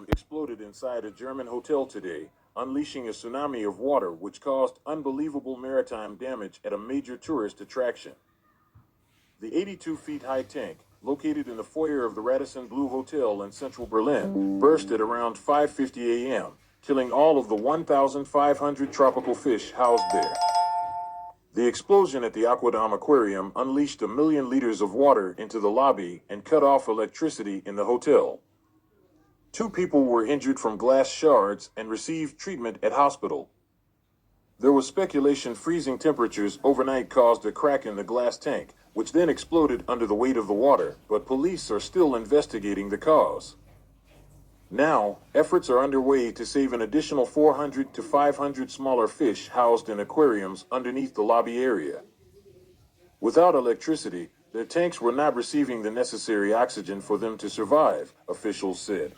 aquarium exploded inside a German hotel today, unleashing a tsunami of water which caused unbelievable maritime damage at a major tourist attraction. The 82 feet high tank, located in the foyer of the Radisson Blu Hotel in central Berlin, burst at around 5:50 a.m., killing all of the 1,500 tropical fish housed there. The explosion at the AquaDom aquarium unleashed 1 million liters of water into the lobby and cut off electricity in the hotel. 2 people were injured from glass shards and received treatment at hospital. There was speculation freezing temperatures overnight caused a crack in the glass tank, which then exploded under the weight of the water, but police are still investigating the cause. Now, efforts are underway to save an additional 400 to 500 smaller fish housed in aquariums underneath the lobby area. Without electricity, their tanks were not receiving the necessary oxygen for them to survive, officials said.